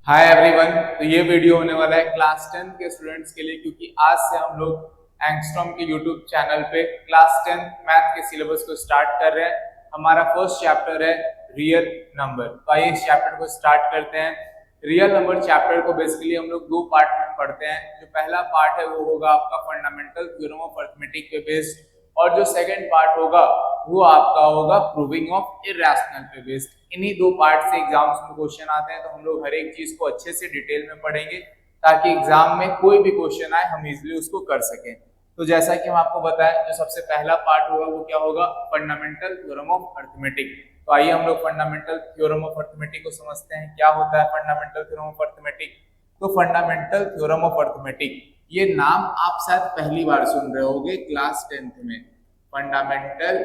Hi everyone. तो ये video होने वाला है क्लास 10 के स्टूडेंट्स के लिए, क्योंकि आज से हम लोग एंगस्ट्रॉम के यूट्यूब चैनल पे क्लास 10 मैथ के सिलेबस को स्टार्ट कर रहे हैं। हमारा फर्स्ट चैप्टर है रियल नंबर। तो आइए इस चैप्टर को स्टार्ट करते हैं। रियल नंबर चैप्टर को बेसिकली हम लोग दो पार्ट में पढ़ते हैं। जो पहला पार्ट है वो होगा आपका फंडामेंटल थ्योरम ऑफ अरिथमेटिक पे बेस्ड, और जो सेकंड पार्ट होगा वो आपका होगा प्रूविंग ऑफ इरैशनल पे बेस्ड। इन्हीं दो पार्ट से एग्जाम्स में क्वेश्चन आते हैं, तो हम लोग हर एक चीज को अच्छे से डिटेल में पढ़ेंगे ताकि एग्जाम में कोई भी क्वेश्चन आए हम इजीली उसको कर सकें। तो जैसा कि हम आपको बताएं, जो सबसे पहला पार्ट होगा वो क्या होगा, फंडामेंटल थ्योरम ऑफ अरिथमेटिक। तो आइए हम लोग फंडामेंटल थ्योरम ऑफ अरिथमेटिक को समझते हैं। क्या होता है फंडामेंटल थ्योरम ऑफ अरिथमेटिक? तो फंडामेंटल थ्योरम ऑफ अरिथमेटिक, ये नाम आप शायद पहली बार सुन रहे होंगे क्लास 10th में, fundamental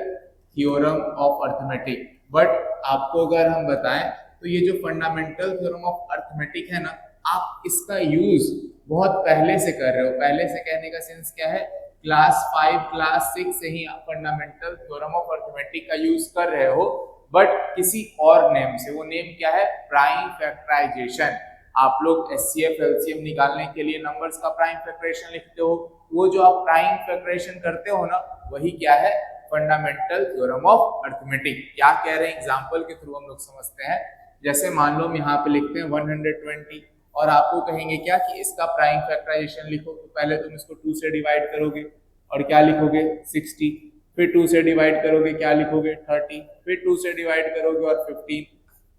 theorem of arithmetic. But आपको अगर हम बताएं तो ये जो फंडामेंटल थ्योरम ऑफ अरिथमेटिक है ना, आप इसका यूज बहुत पहले से कर रहे हो। पहले से कहने का सेंस क्या है, क्लास 5 क्लास 6 से ही आप फंडामेंटल थ्योरम ऑफ अरिथमेटिक का यूज कर रहे हो, बट किसी और नेम से। वो नेम क्या है, प्राइम फैक्टराइजेशन। आप लोग एचसीएफ एलसीएम निकालने के लिए नंबर्स का प्राइम फैक्टराइजेशन लिखते हो, वो जो आप प्राइम फैक्टराइजेशन करते हो ना, वही क्या है, फंडामेंटल थ्योरम ऑफ अरिथमेटिक। क्या कह रहे हैं एग्जांपल के थ्रू हम लोग समझते हैं। जैसे मान लो हम यहाँ पे लिखते हैं 120 और आपको कहेंगे क्या कि इसका प्राइम फैक्टराइजेशन लिखो। तो पहले तुम इसको 2 से डिवाइड करोगे और क्या लिखोगे, 60। फिर 2 से डिवाइड करोगे, क्या लिखोगे, 30। फिर 2 से डिवाइड करोगे और 15।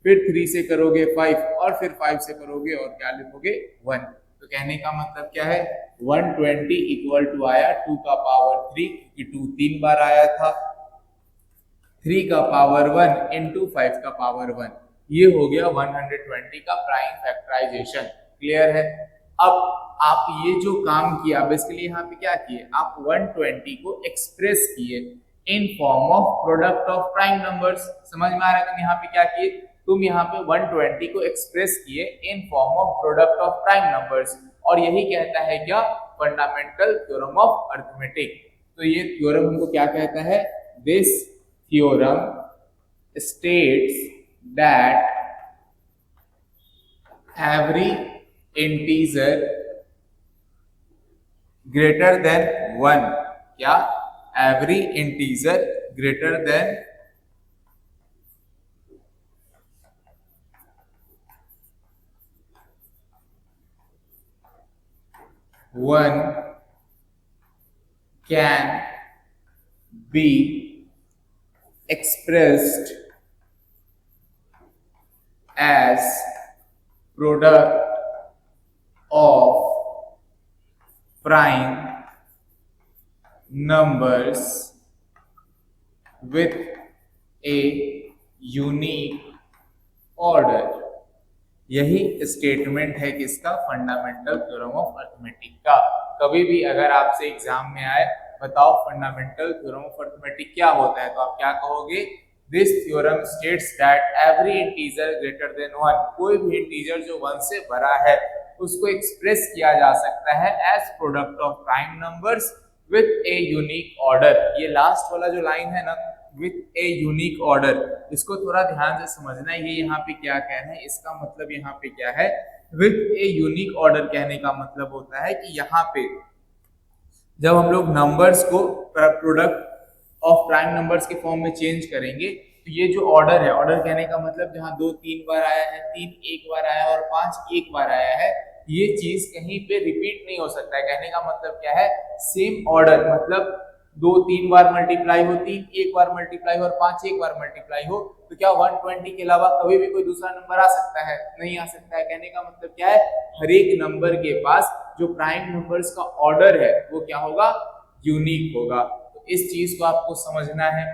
फिर 3 से करोगे 5, और फिर 5 से करोगे और क्या लिखोगे, 1। तो कहने का मतलब क्या है, 120 इक्वल टू आया 2 का पावर 3, क्योंकि 2 3 बार आया था, 3 का पावर 1 इंटू 5 का पावर 1। ये हो गया 120 का प्राइम फैक्टराइजेशन। क्लियर है? अब आप ये जो काम किया बेसिकली यहाँ पे क्या किए, आप 120 को एक्सप्रेस किए in form of product of prime numbers. समझ में आ रहा है? तुम यहाँ पे क्या किए, तुम यहाँ पे 120 को एक्सप्रेस किए in form of product of prime numbers. और यही कहता है क्या, फंडामेंटल थ्योरम ऑफ अरिथमेटिक। तो ये थ्योरम हमको क्या कहता है, this theorem states that every integer greater than 1, क्या, every integer greater than 1 can be expressed as product of prime numbers with a unique order। यही स्टेटमेंट है किसका, फंडामेंटल थ्योरम ऑफ अरिथमेटिक का। कभी भी अगर आपसे एग्जाम में आए, बताओ फंडामेंटल थ्योरम ऑफ अरिथमेटिक क्या होता है, तो आप क्या कहोगे, this theorem states that every integer greater than 1, कोई भी इंटीजर जो 1 से बड़ा है उसको एक्सप्रेस किया जा सकता है as product of prime numbers with a unique order. ये लास्ट वाला जो लाइन है ना, विथ ए यूनिक ऑर्डर, इसको थोड़ा ध्यान से समझना है। ये यहाँ पे क्या कह रहे हैं, इसका मतलब यहाँ पे क्या है, विथ ए यूनिक ऑर्डर कहने का मतलब होता है कि यहाँ पे जब हम लोग नंबर्स को प्रोडक्ट ऑफ प्राइम नंबर्स के फॉर्म में चेंज करेंगे, तो ये जो ऑर्डर है, ऑर्डर कहने का मतलब जहाँ 2 3 बार आया है, 3 एक बार आया है और 5 एक बार आया है, ये चीज कहीं पे रिपीट नहीं हो सकता है। कहने का मतलब क्या है, सेम ऑर्डर, मतलब 2 3 बार मल्टीप्लाई हो, 3 एक बार मल्टीप्लाई हो और 5 एक बार मल्टीप्लाई हो, तो क्या 120 के अलावा कभी भी कोई दूसरा नंबर आ सकता है? नहीं आ सकता है। कहने का मतलब क्या है, हर एक नंबर के पास जो प्राइम नंबर्स का ऑर्डर है वो क्या होगा, यूनिक होगा। तो इस चीज को आपको समझना है।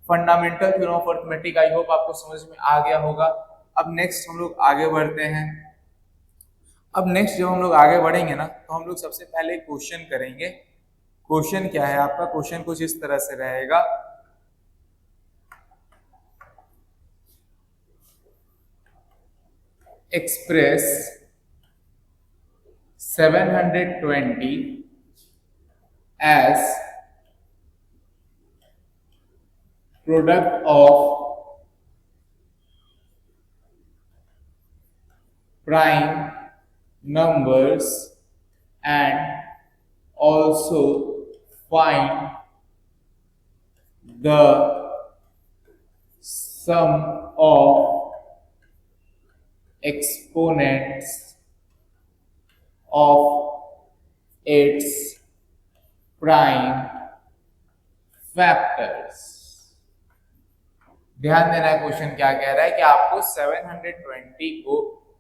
Fundamental theorem of arithmetic I hope आपको समझ में आ गया होगा। अब नेक्स्ट हम लोग आगे बढ़ते हैं। अब नेक्स्ट जब हम लोग आगे बढ़ेंगे ना, तो हम लोग सबसे पहले क्वेश्चन करेंगे। क्वेश्चन क्या है आपका, क्वेश्चन कुछ इस तरह से रहेगा, express 720 as prime numbers and also find the sum of exponents of its prime factors। ध्यान देना है, क्वेश्चन क्या कह रहा है कि आपको 720 को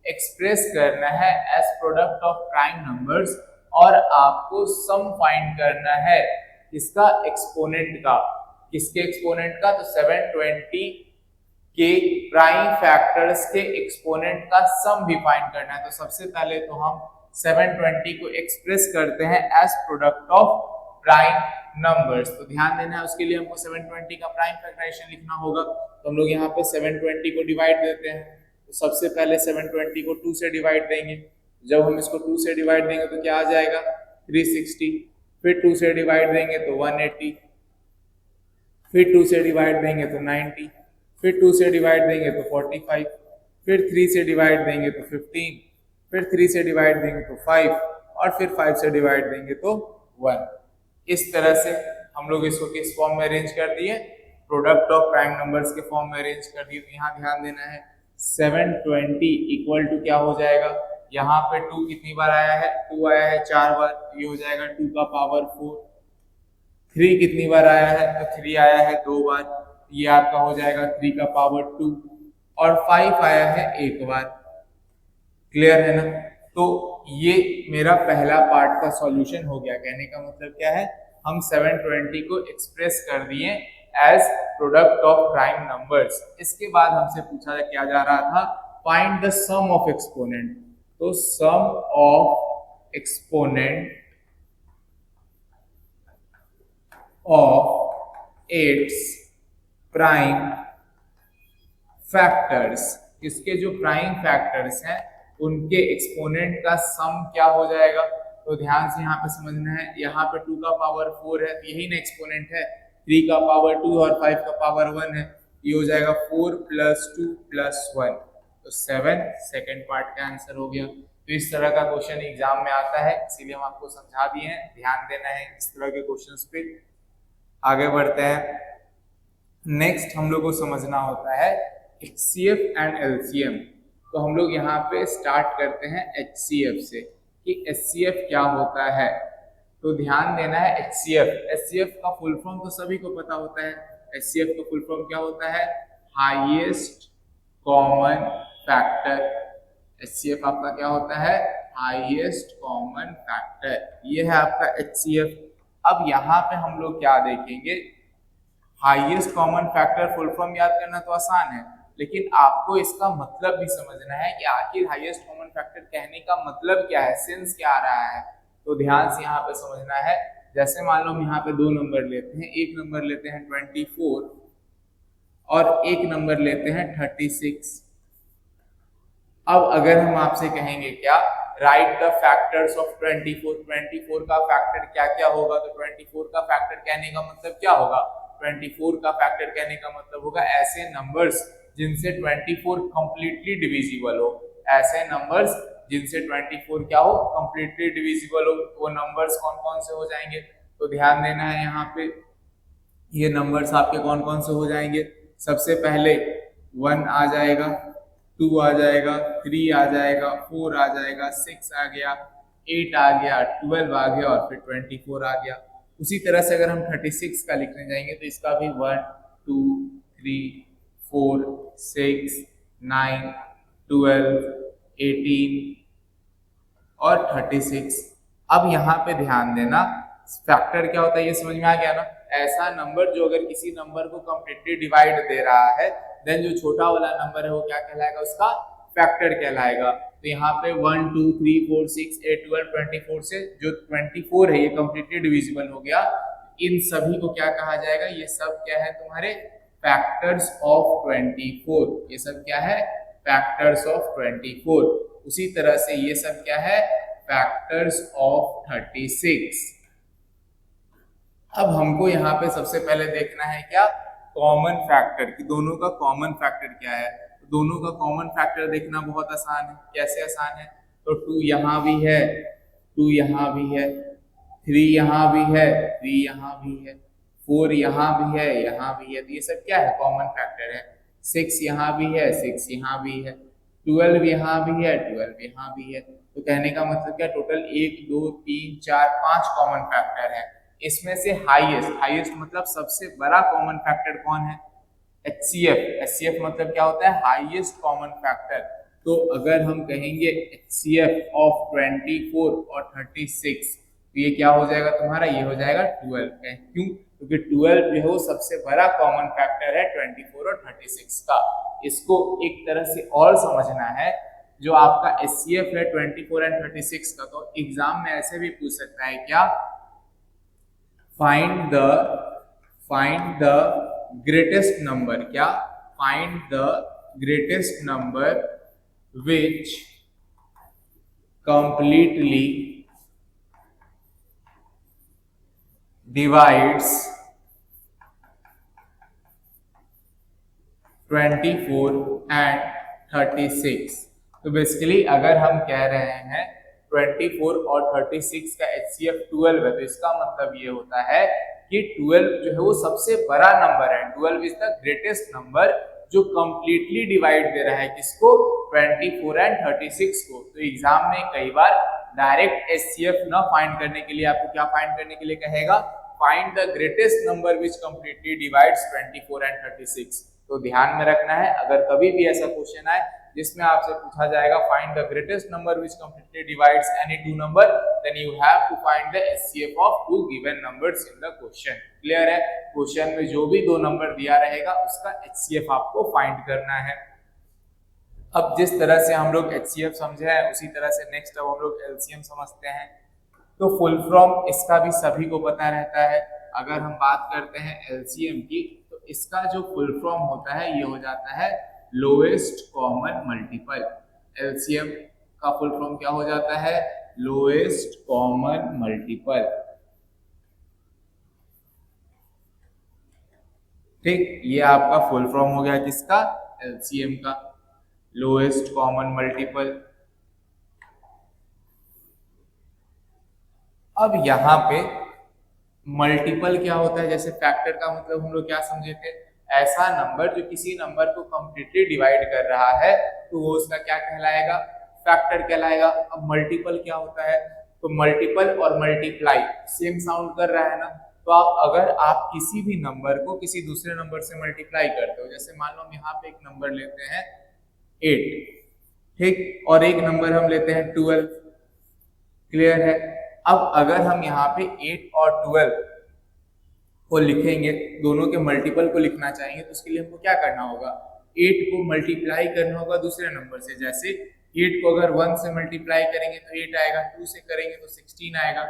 एक्सप्रेस करना है as product of prime numbers और आपको सम फाइंड करना है इसका एक्सपोनेंट का। किसके एक्सपोनेंट का? तो 720 के प्राइम फैक्टर्स के एक्सपोनेंट का सम भी फाइंड करना है। तो सबसे पहले तो हम 720 को एक्सप्रेस करते हैं as product of prime numbers. तो ध्यान देना है, उसके लिए हमको 720 का प्राइम फैक्टराइजेशन लिखना होगा। तो हम लोग यहाँ पे 720 को डिवाइड देते हैं। तो सबसे पहले 720 को 2 से डिवाइड देंगे। जब हम इसको 2 से डिवाइड देंगे तो क्या आ जाएगा? 360। फिर 2 से डिवाइड देंगे तो 180। फिर 2 से डिवाइड देंगे तो 90। फिर 2 से डिवाइड देंगे तो 45। फिर 3 से डिवाइड देंगे तो 15। फिर 3 से डिवाइड देंगे तो 5 और फिर 5 से डिवाइड देंगे तो 1। इस तरह से हम लोग इसको किस फॉर्म में अरेंज कर दिए? प्रोडक्ट ऑफ प्राइम नंबर्स के फॉर्म में अरेंज कर दिए। तो यहाँ ध्यान देना है, 720 इक्वल टू क्या हो जाएगा? यहाँ पे 2 कितनी बार आया है? 2 आया है 4 बार, ये हो जाएगा 2 का पावर 4। 3 कितनी बार आया है? तो 3 आया है 2 बार, ये आपका हो जाएगा 3 का पावर 2। और 5 आया है 1 बार। क्लियर है ना? तो ये मेरा पहला पार्ट का सॉल्यूशन हो गया। कहने का मतलब क्या है? हम 720 को एक्सप्रेस कर दिए as product of prime numbers. इसके बाद हमसे पूछा क्या जा रहा था? Find the sum of exponent. तो sum of exponent of its prime factors, इसके जो प्राइम फैक्टर्स हैं उनके एक्सपोनेंट का सम क्या हो जाएगा? तो ध्यान से यहाँ पे समझना है, यहाँ पे 2 का पावर 4 है, यही ना एक्सपोनेंट है। 3 का पावर 2 और 5 का पावर 1 है, ये हो जाएगा 4 + 2 + 1। तो 7 सेकेंड पार्ट का आंसर हो गया। तो इस तरह का क्वेश्चन एग्जाम में आता है, इसीलिए हम आपको समझा दिए हैं। ध्यान देना है इस तरह के क्वेश्चंस पे। आगे बढ़ते हैं। नेक्स्ट हम लोग को समझना होता है HCF एंड LCM। तो हम लोग यहाँ पे स्टार्ट करते हैं HCF से कि HCF क्या होता है। तो ध्यान देना है, HCF का फुल फॉर्म तो सभी को पता होता है। HCF का फुल फॉर्म क्या होता है? Highest common factor. HCF आपका क्या होता है? Highest common factor. ये है आपका HCF। अब यहाँ पे हम लोग क्या देखेंगे? Highest common factor full form याद करना तो आसान है, लेकिन आपको इसका मतलब भी समझना है कि आखिर हाईएस्ट कॉमन फैक्टर कहने का मतलब क्या है, सेंस क्या आ रहा है। तो ध्यान से यहाँ पे समझना है। जैसे मान लो हम यहाँ पे 2 नंबर लेते हैं, एक नंबर लेते हैं 24 और एक नंबर लेते हैं 36। अब अगर हम आपसे कहेंगे क्या, राइट द फैक्टर्स ऑफ 24 का फैक्टर क्या क्या होगा? तो 24 का फैक्टर कहने का मतलब क्या होगा? 24 का फैक्टर कहने का मतलब होगा ऐसे नंबर्स जिनसे 24 कंप्लीटली डिविजिबल हो। ऐसे नंबर्स जिनसे 24 क्या हो? कंप्लीटली डिविजिबल हो। वो नंबर्स कौन कौन से हो जाएंगे? तो ध्यान देना है, यहाँ पे ये नंबर्स आपके कौन कौन से हो जाएंगे? सबसे पहले 1 आ जाएगा, 2 आ जाएगा, 3 आ जाएगा, 4 आ जाएगा, 6 आ गया, 8 आ गया, 12 आ गया और फिर 24 आ गया। उसी तरह से अगर हम 36 का लिखने जाएंगे तो इसका भी 1 2 3 4 6 9 12 18 और 36। अब यहाँ पे ध्यान देना, फैक्टर क्या होता है ये समझ में आ गया ना? ऐसा नंबर जो अगर किसी नंबर को कंप्लीटली डिवाइड दे रहा है, देन जो छोटा वाला नंबर है वो क्या कहलाएगा? उसका फैक्टर कहलाएगा। तो यहाँ पे 1 2 3 4 6 8 12 24 से जो 24 है ये कंप्लीटली डिविजिबल हो गया। इन सभी को क्या कहा जाएगा? ये सब क्या है? तुम्हारे फैक्टर्स ऑफ 24। ये सब क्या है? Factors of 24। उसी तरह से ये सब क्या है? Factors of 36। अब हमको यहाँ पे सबसे पहले देखना है क्या? कॉमन फैक्टर, कि दोनों का कॉमन फैक्टर क्या है। तो दोनों का कॉमन फैक्टर देखना बहुत आसान है। कैसे आसान है? तो 2 यहाँ भी है, 2 यहाँ भी है, 3 यहाँ भी है, 3 यहाँ भी है, 4 यहाँ भी है, यहाँ भी है, तो ये सब क्या है? कॉमन फैक्टर है। 6 यहाँ भी है, 6 यहाँ भी है, 12 यहाँ भी है, 12 यहाँ भी है। तो कहने का मतलब क्या? टोटल 1 2 3 4 5 कॉमन फैक्टर है। इसमें से हाईएस्ट मतलब सबसे बड़ा कॉमन फैक्टर कौन है? HCF। HCF मतलब क्या होता है? Highest common factor. तो अगर हम कहेंगे HCF ऑफ 24 और 36, तो ये क्या हो जाएगा तुम्हारा? ये हो जाएगा 12। क्यों? क्योंकि 12 जो है वो सबसे बड़ा कॉमन फैक्टर है 24 और 36 का। इसको एक तरह से और समझना है, जो आपका HCF है 24 एंड 36 का, तो एग्जाम में ऐसे भी पूछ सकता है क्या? Find the greatest number. क्या? Find the greatest number which completely divides 24 and 36। तो बेसिकली अगर हम कह रहे हैं 24 और 36 का HCF 12 है, तो इसका मतलब ये होता है कि 12 जो है वो सबसे बड़ा नंबर है। 12 इज द ग्रेटेस्ट नंबर जो कंप्लीटली डिवाइड दे रहा है किसको? 24 एंड 36 को। तो एग्जाम में कई बार डायरेक्ट HCF ना फाइंड करने के लिए आपको क्या फाइंड करने के लिए कहेगा? Find the greatest number which completely divides 24 and 36। तो ध्यान में रखना है, अगर कभी भी ऐसा क्वेश्चन आए जिसमें आपसे पूछा जाएगा find the greatest number which completely divides any two number, then you have to find the HCF of two given numbers in the question. Clear है? क्वेश्चन में जो भी दो नंबर दिया रहेगा उसका HCF आपको फाइंड करना है। अब जिस तरह से हम लोग HCF समझे हैं, उसी तरह से नेक्स्ट अब हम लोग LCM समझते हैं। तो फुल फॉर्म इसका भी सभी को पता रहता है। अगर हम बात करते हैं LCM की, तो इसका जो फुल फॉर्म होता है ये हो जाता है लोएस्ट कॉमन मल्टीपल। LCM का फुल फॉर्म क्या हो जाता है? Lowest common multiple. ठीक, ये आपका फुल फॉर्म हो गया किसका? LCM का, लोएस्ट कॉमन मल्टीपल। अब यहाँ पे मल्टीपल क्या होता है? जैसे फैक्टर का मतलब हम लोग क्या समझे थे? ऐसा नंबर जो किसी नंबर को कंप्लीटली डिवाइड कर रहा है, तो वो उसका क्या कहलाएगा? फैक्टर कहलाएगा। अब मल्टीपल क्या होता है? तो मल्टीपल और मल्टीप्लाई सेम साउंड कर रहा है ना। तो अगर आप किसी भी नंबर को किसी दूसरे नंबर से मल्टीप्लाई करते हो, जैसे मान लो हम यहाँ पे एक नंबर लेते हैं 8, ठीक, और एक नंबर हम लेते हैं 12। क्लियर है? अब अगर हम यहाँ पे 8 और 12 को लिखेंगे, दोनों के मल्टीपल को लिखना चाहेंगे, तो उसके लिए हमको क्या करना होगा? 8 को मल्टीप्लाई करना होगा दूसरे नंबर से। जैसे 8 को अगर 1 से मल्टीप्लाई करेंगे तो 8 आएगा, 2 से करेंगे तो 16 आएगा,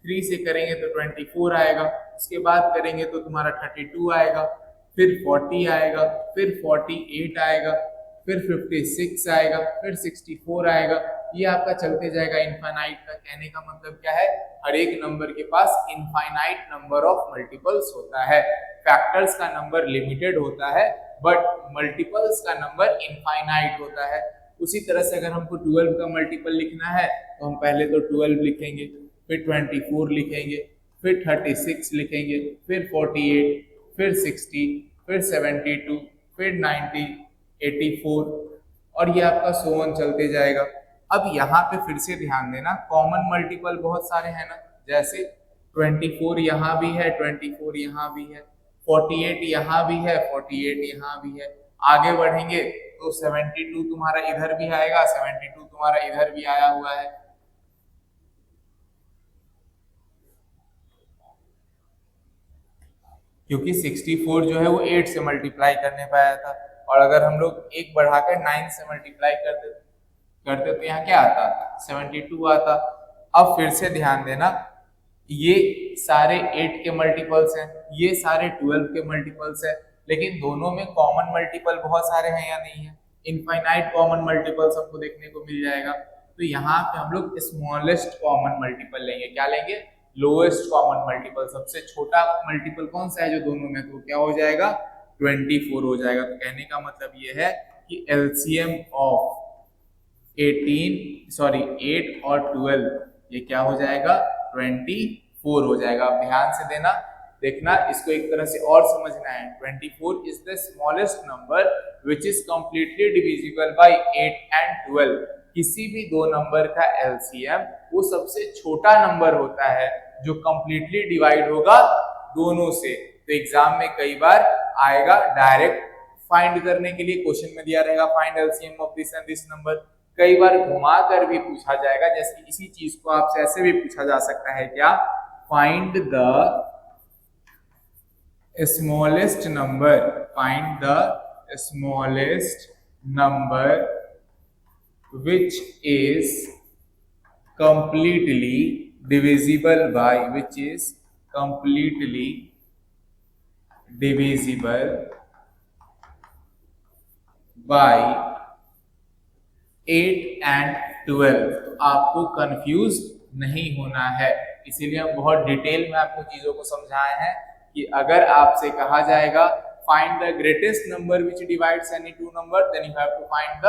3 से करेंगे तो 24 आएगा, उसके बाद करेंगे तो तुम्हारा 32 आएगा, फिर 40 आएगा, फिर 48 आएगा, फिर 56 आएगा, फिर 64 आएगा। ये आपका चलते जाएगा इनफाइनाइट का। कहने का मतलब क्या है? हर एक नंबर के पास इनफाइनाइट नंबर ऑफ मल्टीपल्स होता है। फैक्टर्स का नंबर लिमिटेड होता है, बट मल्टीपल्स का नंबर इनफाइनाइट होता है। उसी तरह से अगर हमको 12 का मल्टीपल लिखना है, तो हम पहले तो 12 लिखेंगे, फिर 24 लिखेंगे, फिर 36 लिखेंगे, फिर 48, फिर 60, फिर 72, फिर 90, 84, और ये आपका सो ऑन चलते जाएगा। अब यहाँ पे फिर से ध्यान देना, कॉमन मल्टीपल बहुत सारे हैं ना। जैसे 24 यहाँ भी है, 24 यहाँ भी है, 48 यहाँ भी है, 48 यहाँ भी है। आगे बढ़ेंगे तो 72 तुम्हारा इधर भी आएगा, 72 तुम्हारा इधर भी आया हुआ है। क्योंकि 64 जो है वो 8 से मल्टीप्लाई करने पाया था, और अगर हम लोग एक बढ़ाकर 9 से मल्टीप्लाई करते तो यहाँ क्या आता? 72 आता। अब फिर से ध्यान देना, ये सारे 8 के मल्टीपल्स हैं, ये सारे 12 के मल्टीपल्स हैं, लेकिन दोनों में कॉमन मल्टीपल बहुत सारे हैं या नहीं है? इनफाइनाइट कॉमन मल्टीपल्स हमको देखने को मिल जाएगा। तो यहाँ पे हम लोग स्मॉलेस्ट कॉमन मल्टीपल लेंगे। क्या लेंगे? Lowest common multiple. सबसे छोटा मल्टीपल कौन सा है जो दोनों में? तो क्या हो जाएगा? 24 हो जाएगा। तो कहने का मतलब ये है कि एलसीएम ऑफ 8 और 12 ये क्या हो जाएगा 24 हो जाएगा। आप ध्यान से देखना इसको एक तरह से और समझना है। 24 is the smallest number which is completely divisible by 8 and 12। किसी भी दो नंबर का एलसीएम वो सबसे छोटा नंबर होता है जो कंप्लीटली डिवाइड होगा दोनों से। तो एग्जाम में कई बार आएगा डायरेक्ट फाइंड करने के लिए क्वेश्चन में दिया रहेगा find LCM of this and this number. कई बार घुमा कर भी पूछा जाएगा, जैसे इसी चीज को आपसे ऐसे भी पूछा जा सकता है क्या, find the smallest number which is completely divisible by 8 and 12। तो आपको कंफ्यूज नहीं होना है, इसीलिए हम बहुत डिटेल में आपको चीजों को समझाए हैं कि अगर आपसे कहा जाएगा find the greatest number which divides any two number then you have to find the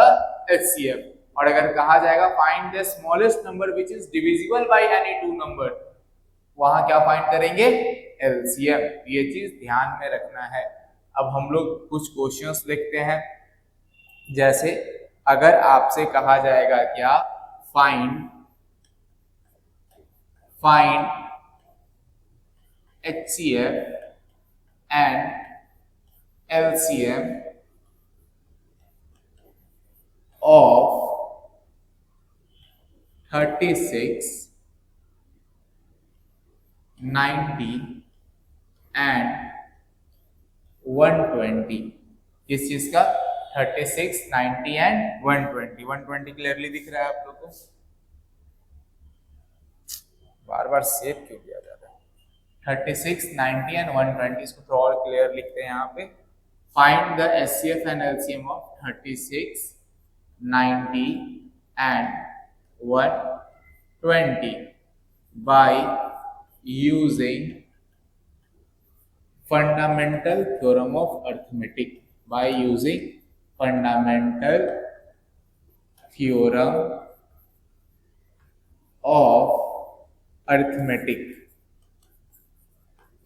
HCF. और अगर कहा जाएगा find the smallest number which is divisible by any two number, वहां क्या फाइंड करेंगे एलसीएम। ये चीज ध्यान में रखना है। अब हम लोग कुछ क्वेश्चंस देखते हैं। जैसे अगर आपसे कहा जाएगा क्या find HCF and LCM of 36, 90 and 120। किस चीज का 36, 90 एंड 120। 120 क्लियरली दिख रहा है आप लोगों को, बार बार सेव क्यों किया जाता है। 36, 90 एंड 120 इसको थोड़ा और क्लियर लिखते हैं यहाँ पे। Find the HCF and LCM of 36, 90 and 120 by using fundamental theorem of arithmetic। by using fundamental theorem of arithmetic।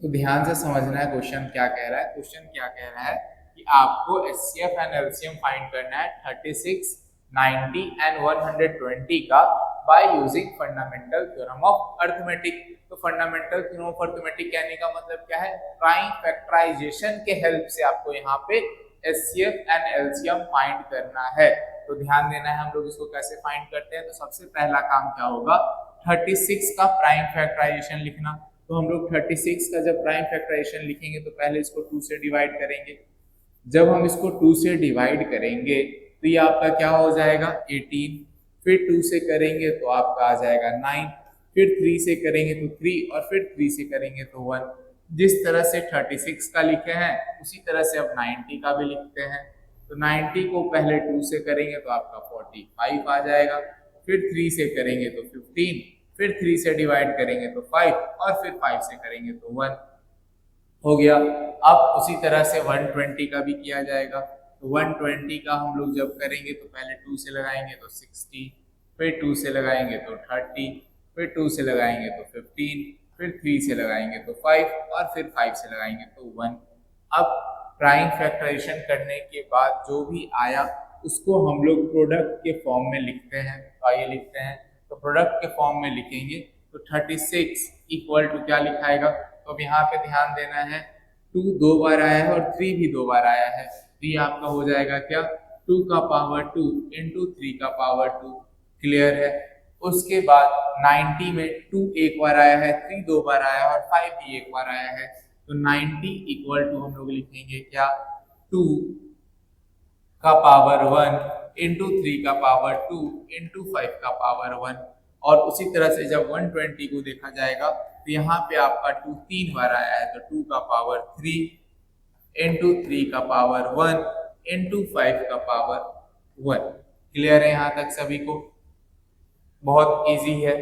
तो ध्यान से समझना है क्वेश्चन क्या कह रहा है। क्वेश्चन क्या कह रहा है कि आपको एचसीएफ एंड एलसीएम फाइंड करना है 36, 90 एंड 120 का by using fundamental theorem of arithmetic. तो फंडामेंटल थ्योरम ऑफ अरिथमेटिक कहने का मतलब क्या है, प्राइम फैक्टराइजेशन के हेल्प से आपको यहाँ पे एचसीएफ एंड एलसीएम फाइंड करना है। तो ध्यान देना है हम लोग इसको कैसे फाइंड करते हैं। तो सबसे पहला काम क्या होगा 36 का प्राइम फैक्टराइजेशन लिखना। तो हम लोग 36 का जब प्राइम फैक्टराइजेशन लिखेंगे तो पहले इसको 2 से डिवाइड करेंगे। जब हम इसको 2 से डिवाइड करेंगे तो ये आपका क्या हो जाएगा 18, फिर 2 से करेंगे तो आपका आ जाएगा 9, फिर 3 से करेंगे तो 3 और फिर 3 से करेंगे तो 1। जिस तरह से 36 का लिखे हैं उसी तरह से अब 90 का भी लिखते हैं। तो 90 को पहले 2 से करेंगे तो आपका 45 आ जाएगा, फिर 3 से करेंगे तो 15, फिर 3 से डिवाइड करेंगे तो 5 और फिर 5 से करेंगे तो 1 हो गया। अब उसी तरह से 120 का भी किया जाएगा। तो 120 का हम लोग जब करेंगे तो पहले 2 से लगाएंगे तो 60, फिर 2 से लगाएंगे तो 30, फिर 2 से लगाएंगे तो 15, फिर 3 से लगाएंगे तो 5 और फिर 5 से लगाएंगे तो 1। अब प्राइम फैक्टराइजेशन करने के बाद जो भी आया उसको हम लोग प्रोडक्ट के फॉर्म में लिखते हैं। तो आइए लिखते हैं। तो प्रोडक्ट के फॉर्म में लिखेंगे तो 36 इक्वल टू क्या लिखाएगा। तो अब यहाँ पे ध्यान देना है 2 2 बार आया है और 3 भी 2 बार आया है। तो ये आपका हो जाएगा क्या 2 का पावर 2 इंटू 3 का पावर 2। क्लियर है। उसके बाद 90 में 2 एक बार आया है, 3 2 बार आया है और 5 भी एक बार आया है। तो 90 इक्वल टू हम लोग लिखेंगे क्या 2 का पावर 1 इंटू 3 का पावर 2 इंटू 5 का पावर 1। और उसी तरह से जब 120 को देखा जाएगा तो यहाँ पे आपका 2 3 बार आया है। तो 2 का पावर 3 इंटू 3 का पावर 1 इंटू 5 का पावर 1। क्लियर है यहाँ तक सभी को, बहुत इजी है।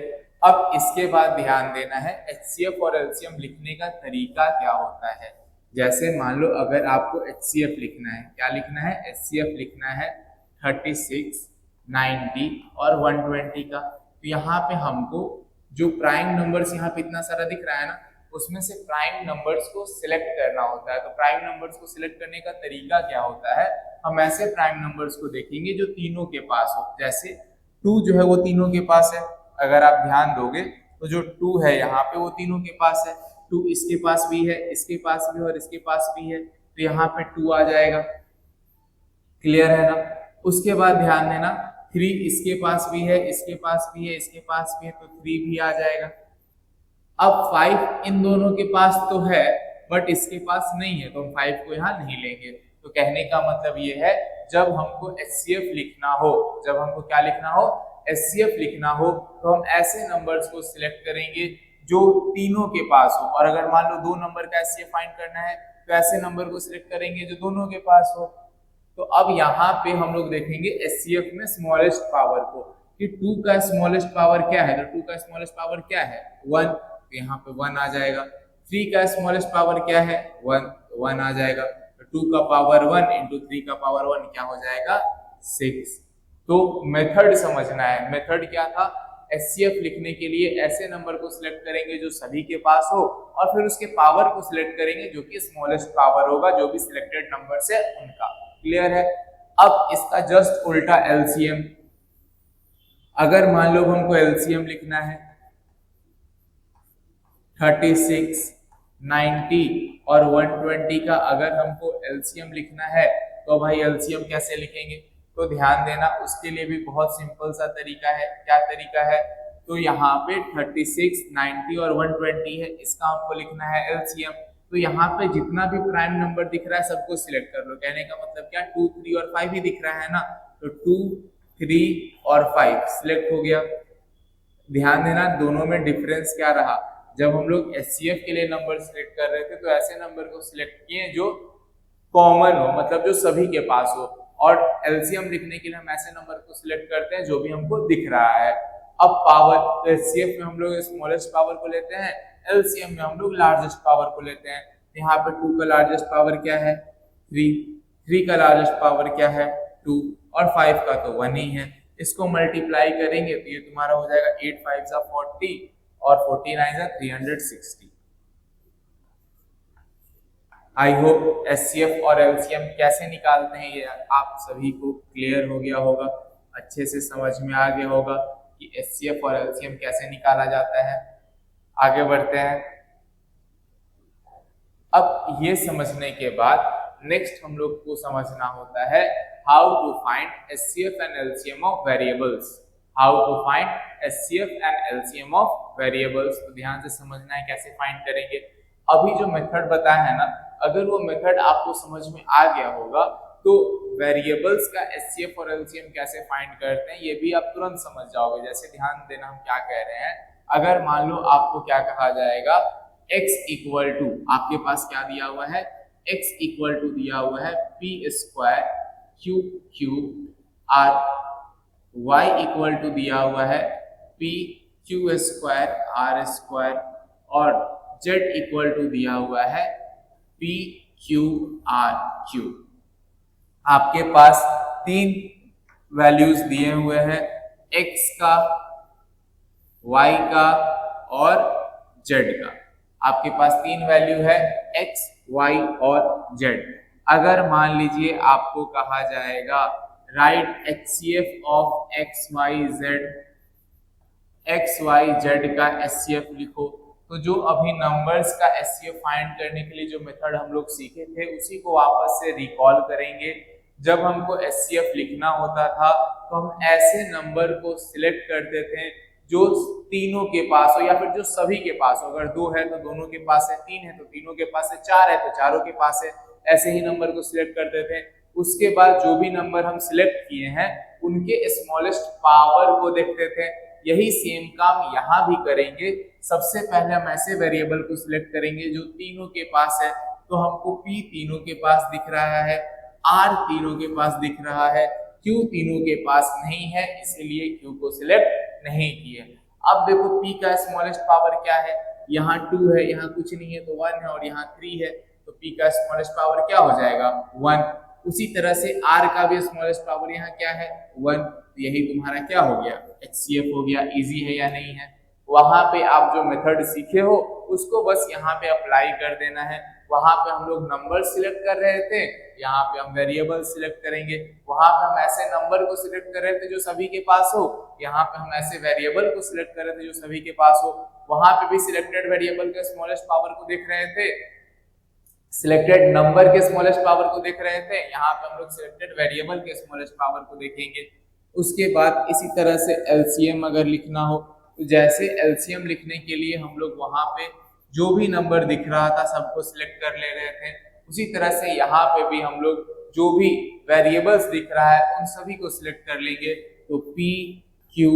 अब इसके बाद ध्यान देना है एचसीएफ और एलसीएम लिखने का तरीका क्या होता है। जैसे मान लो अगर आपको एचसीएफ लिखना है, क्या लिखना है एचसीएफ लिखना है 36, 90 और 120 का। तो यहाँ पे हमको जो प्राइम नंबर्स यहाँ पे इतना सारा दिख रहा है ना, उसमें से प्राइम नंबर्स को सिलेक्ट करना होता है। तो प्राइम नंबर्स को सिलेक्ट करने का तरीका क्या होता है, हम ऐसे प्राइम नंबर्स को देखेंगे जो तीनों के पास हो। जैसे 2 जो है वो तीनों के पास है, अगर आप ध्यान दोगे तो जो 2 है यहाँ पे वो तीनों के पास है। 2 इसके पास भी है, इसके पास भी और इसके पास भी है, तो यहाँ पे 2 आ जाएगा। क्लियर है ना। उसके बाद ध्यान देना 3 इसके पास भी है, इसके पास भी है, इसके पास भी है, तो 3 भी आ जाएगा। अब 5 इन दोनों के पास तो है बट इसके पास नहीं है, तो हम 5 को यहाँ नहीं लेंगे। तो कहने का मतलब ये है, जब हमको HCF लिखना हो, जब हमको क्या लिखना हो, HCF लिखना हो, तो हम ऐसे नंबर्स को सिलेक्ट करेंगे जो तीनों के पास हो। और अगर मान लो 2 नंबर का HCF फाइंड करना है तो ऐसे नंबर को सिलेक्ट करेंगे जो दोनों के पास हो। तो अब यहाँ पे हम लोग देखेंगे HCF में स्मॉलेस्ट पावर को, कि 2 का स्मॉलेस्ट पावर क्या है। तो 2 का स्मॉलेस्ट पावर क्या है, 1, तो यहाँ पे 1 आ जाएगा। 3 का स्मॉलेस्ट पावर क्या है, 1, तो 1 आ जाएगा। तो 2 का पावर 1 इंटू 3 का पावर 1 क्या हो जाएगा, 6। तो मेथड समझना है। मेथड क्या था, HCF लिखने के लिए ऐसे नंबर को सिलेक्ट करेंगे जो सभी के पास हो, और फिर उसके पावर को सिलेक्ट करेंगे जो कि स्मॉलेस्ट पावर होगा, जो भी सिलेक्टेड नंबर है उनका। क्लियर है। अब इसका जस्ट उल्टा LCM, अगर मान लो हमको LCM लिखना है 36, 90 और 120 का, अगर हमको LCM लिखना है तो भाई LCM कैसे लिखेंगे, तो ध्यान देना, उसके लिए भी बहुत सिंपल सा तरीका है। क्या तरीका है, तो यहाँ पे 36, 90 और 120 है, इसका हमको लिखना है LCM। तो यहाँ पे जितना भी प्राइम नंबर दिख रहा है सबको सिलेक्ट कर लो। कहने का मतलब क्या, 2, 3 और 5 ही दिख रहा है ना, तो 2, 3 और 5 सिलेक्ट हो गया। ध्यान देना दोनों में डिफरेंस क्या रहा, जब हम लोग HCF के लिए नंबर सिलेक्ट कर रहे थे तो ऐसे नंबर को सिलेक्ट किए जो कॉमन हो, मतलब जो सभी के पास हो, और LCM लिखने के लिए हम ऐसे नंबर को सिलेक्ट करते हैं जो भी हमको दिख रहा है। अब पावर, तो HCF में हम लोग स्मॉलेस्ट पावर को लेते हैं, LCM में हम लोग लार्जेस्ट पावर को लेते हैं। यहाँ पे 2 का लार्जेस्ट पावर क्या है, 3 का लार्जेस्ट पावर क्या है, 2, और 5 का तो 1 ही है। इसको मल्टीप्लाई करेंगे तो ये तुम्हारा हो जाएगा 8 5 जा 40 और 49 जा 360। आई होप HCF और LCM कैसे निकालते हैं ये आप सभी को क्लियर हो गया होगा, अच्छे से समझ में आ गया होगा कि HCF और LCM कैसे निकाला जाता है। आगे बढ़ते हैं। अब ये समझने के बाद नेक्स्ट हम लोग को समझना होता है how to find HCF and LCM of variables. How to find HCF and LCM of variables, तो ध्यान से समझना है कैसे फाइंड करेंगे। अभी जो मेथड बताया है ना, अगर वो मेथड आपको समझ में आ गया होगा तो वेरिएबल्स का HCF और LCM कैसे फाइंड करते हैं ये भी आप तुरंत समझ जाओगे। जैसे ध्यान देना हम क्या कह रहे हैं, अगर मान लो आपको क्या कहा जाएगा, x इक्वल टू, आपके पास क्या दिया हुआ है, x इक्वल टू दिया हुआ है p² q³ r, y equal to दिया हुआ है pq² r², और z इक्वल टू दिया हुआ है pq/r³। आपके पास 3 वैल्यूज दिए हुए हैं, x का, y का और z का। आपके पास 3 वैल्यू है x, y और z। अगर मान लीजिए आपको कहा जाएगा right HCF of x, y, z, x, y, z का HCF लिखो, तो जो अभी नंबर्स का HCF फाइंड करने के लिए जो मेथड हम लोग सीखे थे उसी को वापस से रिकॉल करेंगे। जब हमको HCF लिखना होता था तो हम ऐसे नंबर को सिलेक्ट करते थे जो तीनों के पास हो या फिर जो सभी के पास हो। अगर 2 है तो दोनों के पास है, 3 है तो तीनों के पास है, 4 है तो चारों के पास है, ऐसे ही नंबर को सिलेक्ट करते थे। उसके बाद जो भी नंबर हम सिलेक्ट किए हैं उनके स्मॉलेस्ट पावर को देखते थे। यही सेम काम यहाँ भी करेंगे। सबसे पहले हम ऐसे वेरिएबल को सिलेक्ट करेंगे जो तीनों के पास है, तो हमको P तीनों के पास दिख रहा है, R तीनों के पास दिख रहा है, Q तीनों के पास नहीं है, इसलिए Q को सिलेक्ट नहीं किए। अब देखो P का स्मॉलेस्ट पावर क्या है, यहाँ 2 है, यहाँ कुछ नहीं है तो 1 है, और यहाँ 3 है, तो P का स्मॉलेस्ट पावर क्या हो जाएगा 1। उसी तरह से r का भी स्मॉलेस्ट पावर यहाँ क्या है 1, यही तुम्हारा क्या हो गया HCF हो गया। इजी है या नहीं है? वहां पे आप जो मेथड सीखे हो उसको बस यहाँ पे अप्लाई कर देना है। वहां पे हम लोग नंबर सिलेक्ट कर रहे थे, यहाँ पे हम वेरिएबल सिलेक्ट करेंगे। वहां पे हम ऐसे नंबर को सिलेक्ट कर रहे थे जो सभी के पास हो, यहाँ पे हम ऐसे वेरिएबल को सिलेक्ट कर रहे थे जो सभी के पास हो। वहां पे भी सिलेक्टेड वेरिएबल के स्मॉलेस्ट पावर को देख रहे थे, सिलेक्टेड नंबर के स्मॉलेस्ट पावर को देख रहे थे, यहाँ पे हम लोग सिलेक्टेड वेरिएबल के स्मॉलेस्ट पावर को देखेंगे। उसके बाद इसी तरह से एलसीएम अगर लिखना हो तो जैसे एलसीएम लिखने के लिए हम लोग वहां पे जो भी नंबर दिख रहा था सबको सिलेक्ट कर ले रहे थे, उसी तरह से यहाँ पे भी हम लोग जो भी वेरिएबल्स दिख रहा है उन सभी को सिलेक्ट कर लेंगे। तो P Q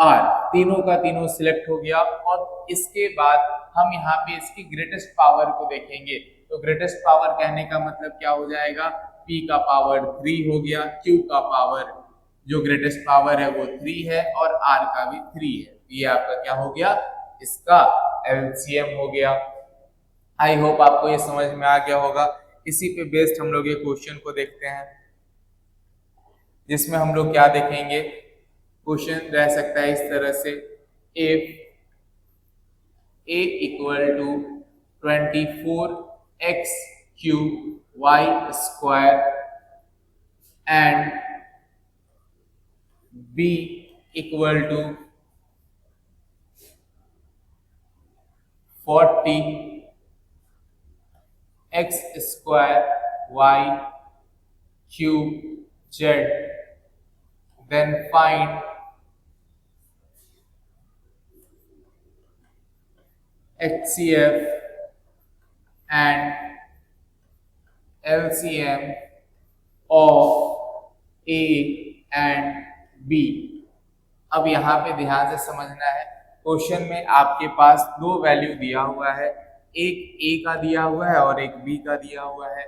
R तीनों का तीनों सिलेक्ट हो गया। और इसके बाद हम यहाँ पे इसकी ग्रेटेस्ट पावर को देखेंगे। तो ग्रेटेस्ट पावर कहने का मतलब क्या हो जाएगा, P का पावर 3 हो गया, Q का पावर जो ग्रेटेस्ट पावर है वो 3 है और R का भी 3 है। ये आपका क्या हो गया, इसका LCM हो गया। आई होप आपको ये समझ में आ गया होगा। इसी पे बेस्ड हम लोग ये क्वेश्चन को देखते हैं, जिसमें हम लोग क्या देखेंगे। क्वेश्चन रह सकता है इस तरह से, if A equal to 24x cube y square and B equal to 40x square y cube z, then find HCF and LCM of A and B। अब यहाँ पे ध्यान से समझना है, क्वेश्चन में आपके पास दो वैल्यू दिया हुआ है, एक A का दिया हुआ है और एक B का दिया हुआ है। A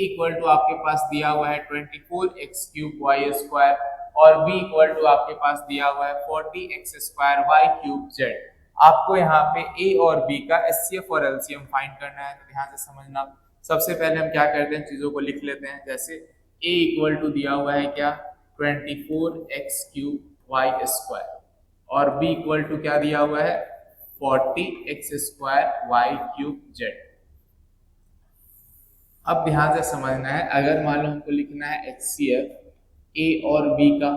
इक्वल टू आपके पास दिया हुआ है 24x क्यूब y स्क्वायर और B इक्वल टू आपके पास दिया हुआ है 40x square y cube z। आपको यहाँ पे A और B का HCF और LCM फाइंड करना है। तो ध्यान से समझना, सबसे पहले हम क्या करते हैं, चीजों को लिख लेते हैं। जैसे A इक्वल टू दिया हुआ है क्या 24x क्यूब y स्क्वायर और B इक्वल टू क्या दिया हुआ है 40x square y cube z। अब ध्यान से समझना है, अगर मान लो हमको लिखना है HCF A और B का,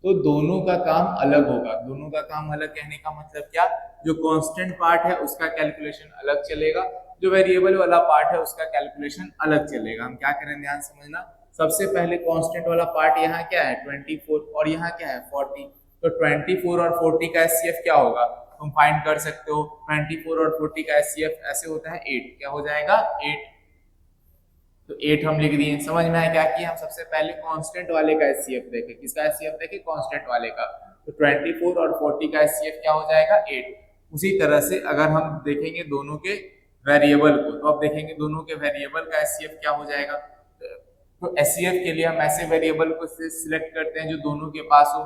तो दोनों का काम अलग होगा। दोनों का काम अलग कहने का मतलब क्या, जो कांस्टेंट पार्ट है उसका कैलकुलेशन अलग चलेगा, जो वेरिएबल वाला पार्ट है उसका कैलकुलेशन अलग चलेगा। हम क्या करें, ध्यान समझना। सबसे पहले कांस्टेंट वाला पार्ट यहाँ क्या है 24 और यहाँ क्या है 40। तो 24 और 40 का HCF क्या होगा, तुम फाइंड कर सकते हो। 24 और 40 का HCF ऐसे होता है 8, क्या हो जाएगा 8। तो 8 हम लिख दिए। समझ में आया क्या किया, हम सबसे पहले कांस्टेंट वाले का HCF देखे। किसका HCF देखे, कांस्टेंट वाले का। तो 24 और 40 का HCF क्या हो जाएगा 8। उसी तरह से अगर हम देखेंगे दोनों के वेरिएबल को, तो अब देखेंगे दोनों के वेरिएबल का HCF क्या हो जाएगा। तो HCF के लिए हम ऐसे वेरिएबल को सिलेक्ट करते हैं जो दोनों के पास हो।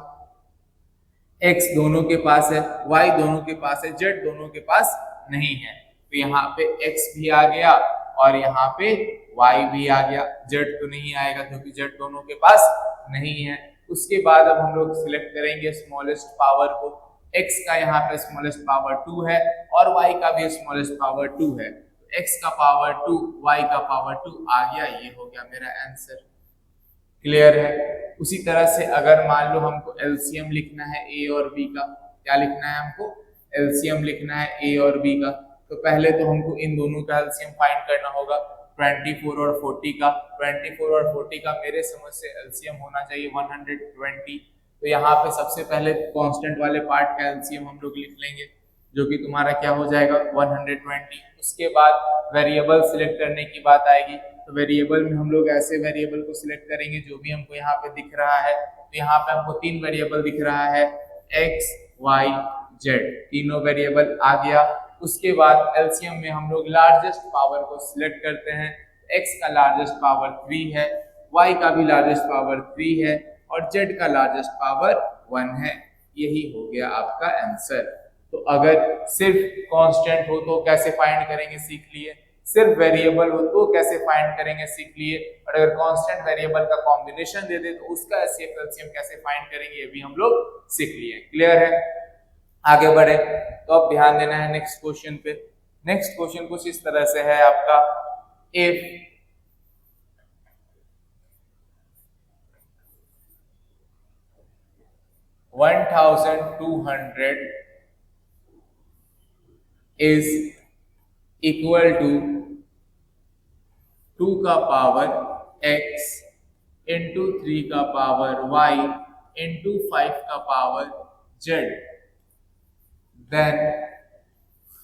X दोनों के पास है, Y दोनों के पास है, Z दोनों के पास नहीं है। तो यहाँ पे X भी आ गया और यहाँ पे Y भी आ गया। Z तो नहीं आएगा क्योंकि Z दोनों के पास नहीं है। उसके बाद अब हम लोग सिलेक्ट करेंगे स्मॉलेस्ट पावर को। X का यहाँ पे स्मॉलेस्ट पावर 2 है और Y का भी स्मॉलेस्ट पावर 2 है। X का पावर 2, Y का पावर 2 आ गया। ये हो गया मेरा आंसर। क्लियर है। उसी तरह से अगर मान लो हमको एलसीएम लिखना है ए और बी का, क्या लिखना है हमको, एलसीएम लिखना है ए और बी का। तो पहले तो हमको इन दोनों का एलसीएम फाइंड करना होगा 24 और 40 का। 24 और 40 का मेरे समझ से एलसीएम होना चाहिए 120। तो यहाँ पे सबसे पहले कांस्टेंट वाले पार्ट का एलसीएम हम लोग लिख लेंगे, जो कि तुम्हारा क्या हो जाएगा 120। उसके बाद वेरिएबल सिलेक्ट करने की बात आएगी। तो वेरिएबल में हम लोग ऐसे वेरिएबल को सिलेक्ट करेंगे जो भी हमको यहाँ पे दिख रहा है। तो यहाँ पे हमको 3 वेरिएबल दिख रहा है, x, y, z, तीनों वेरिएबल आ गया। उसके बाद एलसीएम में हम लोग लार्जेस्ट पावर को सिलेक्ट करते हैं। x का लार्जेस्ट पावर 3 है, y का भी लार्जेस्ट पावर 3 है और z का लार्जेस्ट पावर 1 है। यही हो गया आपका आंसर। तो अगर सिर्फ कांस्टेंट हो तो कैसे फाइंड करेंगे सीख लिए। सिर्फ वेरिएबल हो तो कैसे फाइंड करेंगे सीख लिए, और अगर कांस्टेंट वेरिएबल का कॉम्बिनेशन दे दे तो उसका एचसीएफ एलसीएम कैसे फाइंड करेंगे ये भी हम लोग सीख लिए। क्लियर है? आगे बढ़े तो अब ध्यान देना है नेक्स्ट क्वेश्चन पे। नेक्स्ट क्वेश्चन कुछ इस तरह से है आपका, इफ $1,200 is equal to 2 का पावर x इंटू 3 का पावर y इंटू 5 का power z, then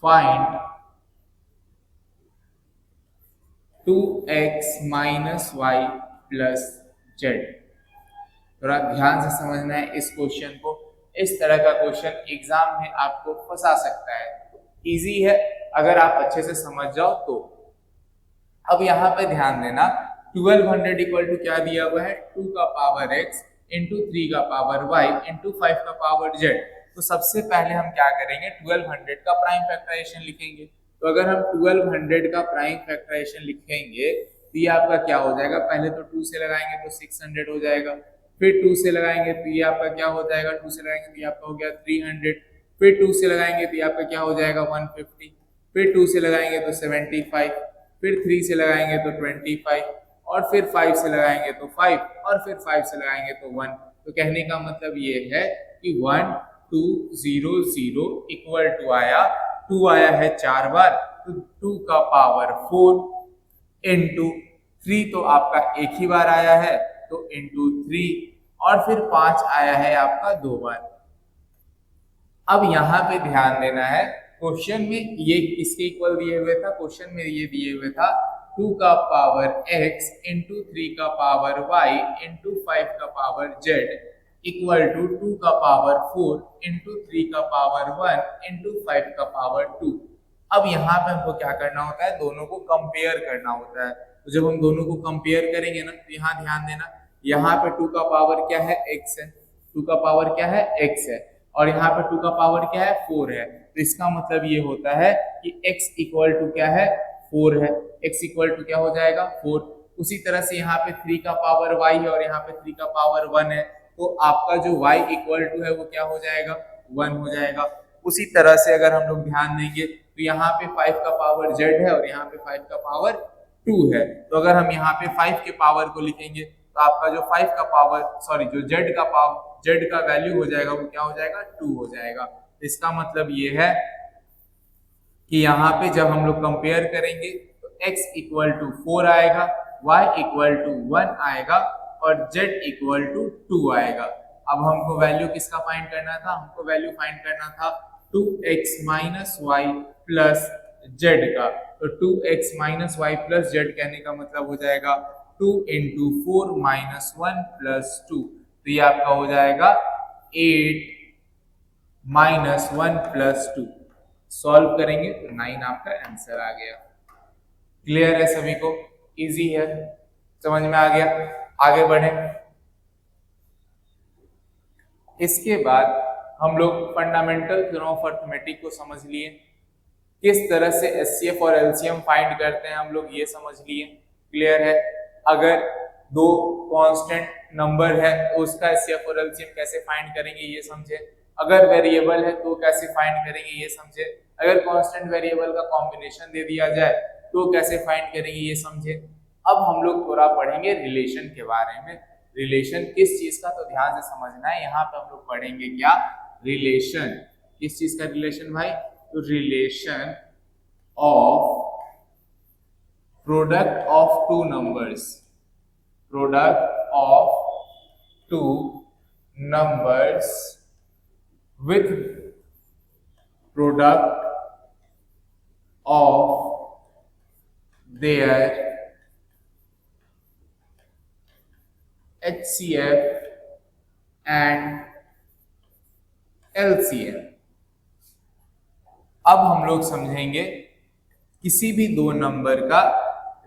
find 2x minus y plus z। थोड़ा ध्यान से समझना है इस क्वेश्चन को। इस तरह का क्वेश्चन एग्जाम में आपको फंसा सकता है। इजी है अगर आप अच्छे से समझ जाओ तो। अब यहाँ पे ध्यान देना, 1200 इक्वल टू क्या दिया हुआ है, 2 का पावर x इंटू 3 का पावर y इंटू 5 का पावर z। तो सबसे पहले हम क्या करेंगे, 1200 का प्राइम फैक्टराइजेशन लिखेंगे। तो अगर हम 1200 का प्राइम फैक्टराइजेशन लिखेंगे तो ये आपका क्या हो जाएगा, पहले तो 2 से लगाएंगे तो 600 हो जाएगा, फिर 2 से लगाएंगे तो ये आपका क्या हो जाएगा, 2 से लगाएंगे तो ये आपका हो गया 300, फिर 2 से लगाएंगे तो ये आपका क्या हो जाएगा 150, फिर 2 से लगाएंगे तो 75, फिर 3 से लगाएंगे तो 25, और फिर 5 से लगाएंगे तो 5, और फिर 5 से लगाएंगे तो 1। तो कहने का मतलब ये है कि 1200 इक्वल टू आया, 2 आया है 4 बार, तो 2 का पावर 4 इंटू 3 तो आपका एक ही बार आया है तो इंटू 3, और फिर 5 आया है आपका 2 बार। अब यहाँ पे ध्यान देना है, क्वेश्चन में ये किसके इक्वल दिए हुए था, क्वेश्चन में ये दिए हुए था 2 का पावर x इंटू 3 का पावर y इंटू 5 का पावर z इक्वल टू 2 का पावर 4 इंटू 3 का पावर 1 इंटू 5 का पावर 2। अब यहाँ पे हमको क्या करना होता है, दोनों को कंपेयर करना होता है। तो जब हम दोनों को कंपेयर करेंगे ना, तो यहाँ ध्यान देना, यहाँ पे 2 का पावर क्या है, x है, 2 का पावर क्या है, x है, और यहाँ पे 2 का पावर क्या है, 4 है। तो इसका मतलब ये होता है कि x इक्वल टू क्या है, 4 है, x इक्वल टू क्या हो जाएगा, 4। उसी तरह से यहाँ पे 3 का पावर y है और यहाँ पे 3 का पावर 1 है, तो आपका जो y इक्वल टू है वो क्या हो जाएगा, 1 हो जाएगा। उसी तरह से अगर हम लोग ध्यान देंगे तो यहाँ पे 5 का पावर z है और यहाँ पे 5 का पावर 2 है। तो अगर हम यहाँ पे 5 के पावर को लिखेंगे तो आपका जो 5 का पावर जो z का वैल्यू हो जाएगा वो क्या हो जाएगा, 2 हो जाएगा। इसका मतलब ये है कि यहाँ पे जब हम लोग कंपेयर करेंगे तो x इक्वल टू 4 आएगा, y इक्वल टू 1 आएगा और z इक्वल टू 2 आएगा। अब हमको वैल्यू किसका फाइंड करना था, हमको वैल्यू फाइंड करना था 2x minus Y plus z का। तो 2x minus Y plus z कहने का मतलब हो जाएगा 2 इंटू 4 माइनस 1 प्लस 2। तो ये आपका हो जाएगा 8 माइनस 1 प्लस 2। सॉल्व करेंगे तो 9 आपका आंसर आ गया। क्लियर है सभी को, इजी है, समझ में आ गया। आगे बढ़े, इसके बाद हम लोग फंडामेंटल थ्योरम ऑफ अरिथमेटिक को समझ लिए, किस तरह से एचसीएफ और एलसीएम फाइंड करते हैं हम लोग ये समझ लिए। क्लियर है, अगर दो कांस्टेंट नंबर है तो उसका एचसीएफ और एलसीएम कैसे फाइंड करेंगे ये समझे, अगर वेरिएबल है तो कैसे फाइंड करेंगे ये समझे, अगर कांस्टेंट वेरिएबल का कॉम्बिनेशन दे दिया जाए तो कैसे फाइंड करेंगे ये समझे। अब हम लोग थोड़ा पढ़ेंगे रिलेशन के बारे में। रिलेशन किस चीज का, तो ध्यान से समझना है। यहाँ पे हम लोग पढ़ेंगे क्या, रिलेशन। किस चीज का रिलेशन भाई, तो relation of product of two numbers, product of two numbers with product of their HCF and LCM। अब हम लोग समझेंगे किसी भी दो नंबर का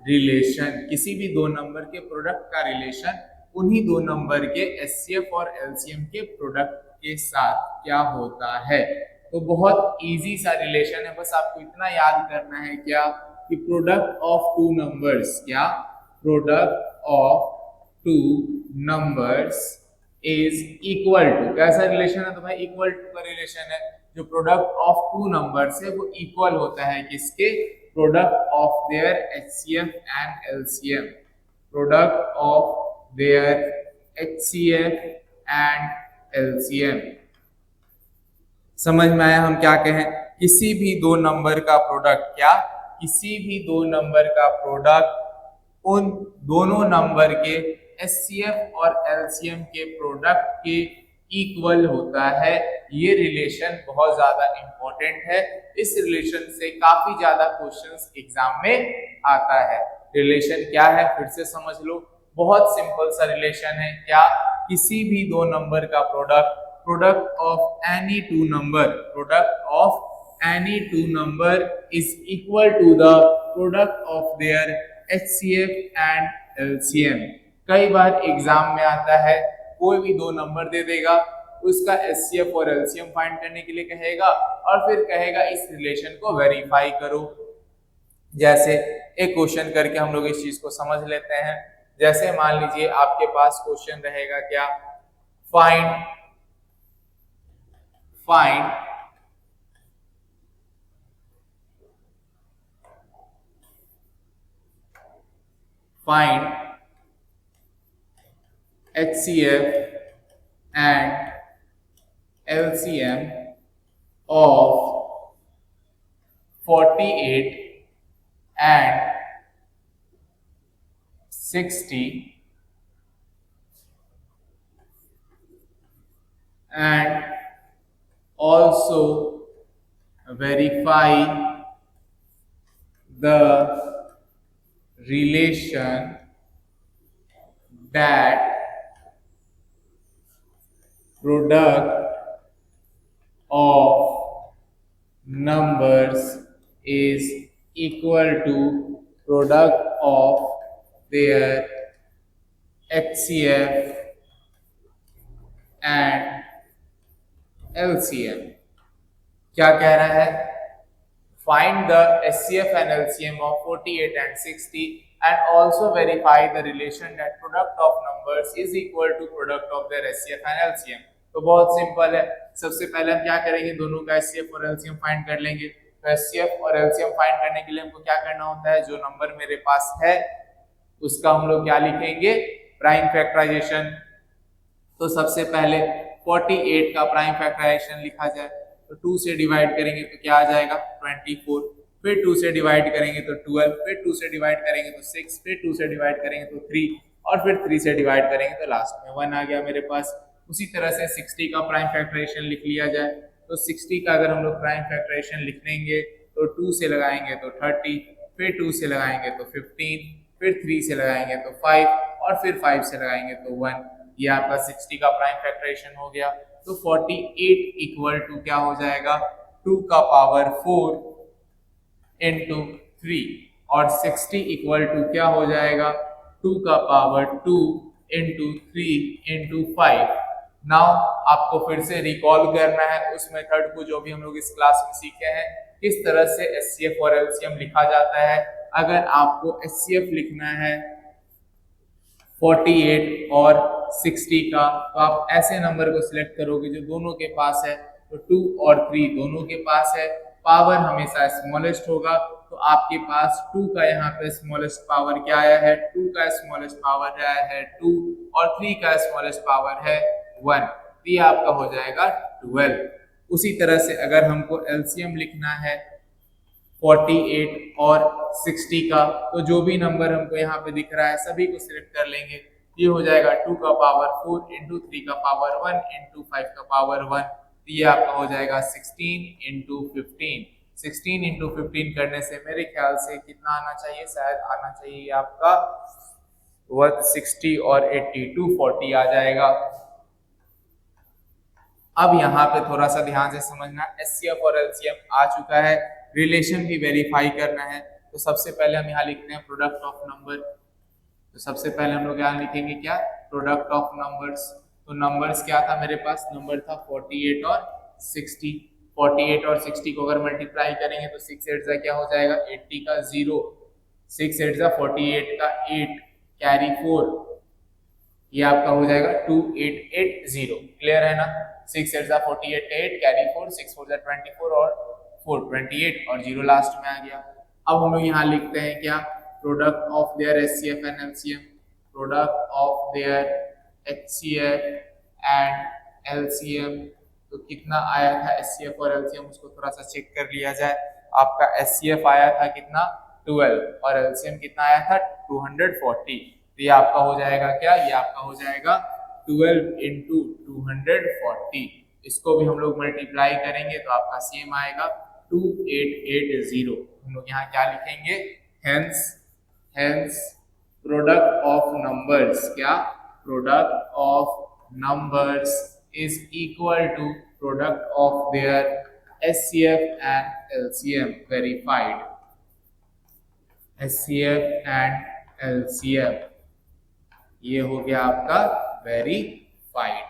रिलेशन, किसी भी दो नंबर के प्रोडक्ट का रिलेशन उन्हीं दो नंबर के HCF और LCM के प्रोडक्ट के साथ क्या होता है। तो बहुत इजी सा रिलेशन है, बस आपको इतना याद करना है क्या, कि प्रोडक्ट ऑफ टू नंबर्स, क्या product of two numbers is equal to, कैसा रिलेशन है तो भाई इक्वल टू का रिलेशन है। जो प्रोडक्ट ऑफ टू नंबर्स है वो इक्वल होता है किसके, product of there HCF and LCM, product of there HCF and LCM. समझ में आया हम क्या कहें, किसी भी दो नंबर का प्रोडक्ट, क्या किसी भी दो नंबर का प्रोडक्ट उन दोनों नंबर के एचसीएफ और एलसीएम के प्रोडक्ट के इक्वल होता है। ये रिलेशन बहुत ज्यादा इंपॉर्टेंट है, इस रिलेशन से काफी ज्यादा क्वेश्चंस एग्जाम में आता है। रिलेशन क्या है फिर से समझ लो, बहुत सिंपल सा रिलेशन है, क्या किसी भी दो नंबर का product, product of any two number, product of any two number is equal to the product of their HCF and LCM। कई बार एग्जाम में आता है कोई भी दो नंबर दे देगा, उसका HCF और LCM फाइंड करने के लिए कहेगा और फिर कहेगा इस रिलेशन को वेरीफाई करो। जैसे एक क्वेश्चन करके हम लोग इस चीज को समझ लेते हैं। जैसे मान लीजिए आपके पास क्वेश्चन रहेगा क्या, find HCF and LCM of 48 and 60 and also verify the relation that product of numbers is equal to product of their HCF and LCM। क्या कह रहा है, find the HCF and LCM of 48 and 60 and also verify the relation that product of numbers is equal to product of their HCF and LCM। तो बहुत simple है, सबसे पहले हम क्या करेंगे, दोनों का HCF और LCM फाइंड कर लेंगे। तो HCF और LCM फाइंड करने के लिए हमको क्या करना होता है, जो नंबर मेरे पास है उसका हम लोग क्या लिखेंगे, प्राइम फैक्टराइजेशन। तो सबसे पहले 48 का प्राइम फैक्टराइजेशन लिखा जाए तो 2 से डिवाइड करेंगे तो क्या आ जाएगा 24, फिर 2 से डिवाइड करेंगे तो 12, फिर 2 से डिवाइड करेंगे तो 6, फिर 2 से डिवाइड करेंगे तो 3 और फिर 3 से डिवाइड करेंगे तो लास्ट में 1 आ गया मेरे पास। उसी तरह से 60 का प्राइम फैक्टराइजेशन लिख लिया जाए तो 60 का अगर हम लोग प्राइम फैक्टराइजेशन लिख लेंगे तो 2 से लगाएंगे तो 30, फिर 2 से लगाएंगे तो 15, फिर 3 से लगाएंगे तो 5 और फिर 5 से लगाएंगे तो 1। ये आपका 60 का प्राइम फैक्टराइजेशन हो गया। तो 48 इक्वल टू क्या हो जाएगा, 2 का पावर 4 इंटू 3 और 60 इक्वल टू क्या हो जाएगा, 2 का पावर 2 इंटू 3 इंटू 5। नाउ आपको फिर से रिकॉल करना है उस मेथड को जो भी हम लोग इस क्लास में सीखे हैं, किस तरह से HCF और LCM लिखा जाता है। अगर आपको HCF लिखना है 48 और 60 का, तो आप ऐसे नंबर को सिलेक्ट करोगे जो दोनों के पास है, तो 2 और 3 दोनों के पास है, पावर हमेशा स्मॉलेस्ट होगा, तो आपके पास 2 का यहाँ पे स्मॉलेस्ट पावर क्या आया है, 2 का स्मॉलेस्ट पावर आया है 2 और 3 का स्मॉलेस्ट पावर है 1, तो ये आपका हो जाएगा 12। उसी तरह से अगर हमको LCM लिखना है 48 और 60 का, तो जो भी नंबर हमको यहाँ पे दिख रहा है सभी को सिलेक्ट कर लेंगे। ये हो जाएगा 2 का पावर 4 इंटू 3 का पावर 1 इंटू 5 का पावर 1, तो ये आपका हो जाएगा 16 इंटू 15। 16 इंटू 15 करने से मेरे ख्याल से कितना आना चाहिए, शायद आना चाहिए आपका 160 और 80 240 आ जाएगा। अब यहाँ पे थोड़ा सा ध्यान से समझना, HCF और LCM आ चुका है, रिलेशन भी वेरीफाई करना है। तो सबसे पहले हम यहाँ लिखते हैं प्रोडक्ट ऑफ नंबर। तो सबसे पहले हम लोग यहाँ लिखेंगे क्या, प्रोडक्ट ऑफ नंबर्स। तो नंबर्स क्या था मेरे पास, नंबर था 48 और 60। 48 और 60 को अगर मल्टीप्लाई करेंगे तो 6 8 क्या हो जाएगा 80 का 0, 6 8 48 का 8 कैरी 4, ये आपका हो जाएगा 2880। क्लियर है ना? 6 8 48 का 8 कैरी 4, 6 4 24 और 4 28 और 0 लास्ट में आ गया। अब हम लोग यहाँ लिखते हैं क्या, product of there HCF and LCM, product of there HCF and LCM. तो कितना आया था एचसीएफ और एलसीएम, उसको थोड़ा सा चेक कर लिया जाए। आपका एचसीएफ आया था कितना 12 और एलसीएम कितना आया था 240। तो ये आपका हो जाएगा क्या, ये आपका हो जाएगा 12 इंटू 240। इसको भी हम लोग मल्टीप्लाई करेंगे तो आपका सेम आएगा 2880। हम लोग यहाँ क्या लिखेंगे, हेंस प्रोडक्ट ऑफ नंबर्स, क्या, product of numbers is equal to product of their HCF and LCM verified, HCF and LCM, ये हो गया आपका वेरीफाइड।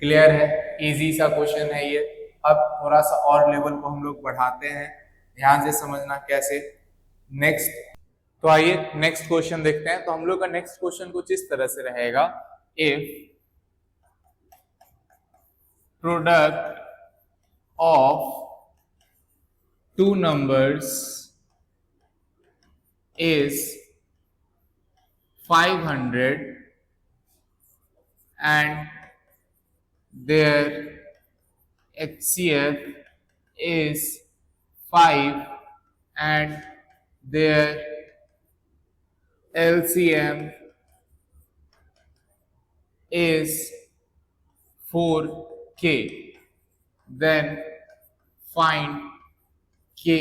क्लियर है? इजी सा क्वेश्चन है ये। अब थोड़ा सा और लेवल को हम लोग बढ़ाते हैं, ध्यान से समझना कैसे। नेक्स्ट, तो आइए नेक्स्ट क्वेश्चन देखते हैं। तो हम लोग का नेक्स्ट क्वेश्चन कुछ इस तरह से रहेगा, if product of two numbers is 500 and their HCF is 5 and their LCM is 4k, then find k।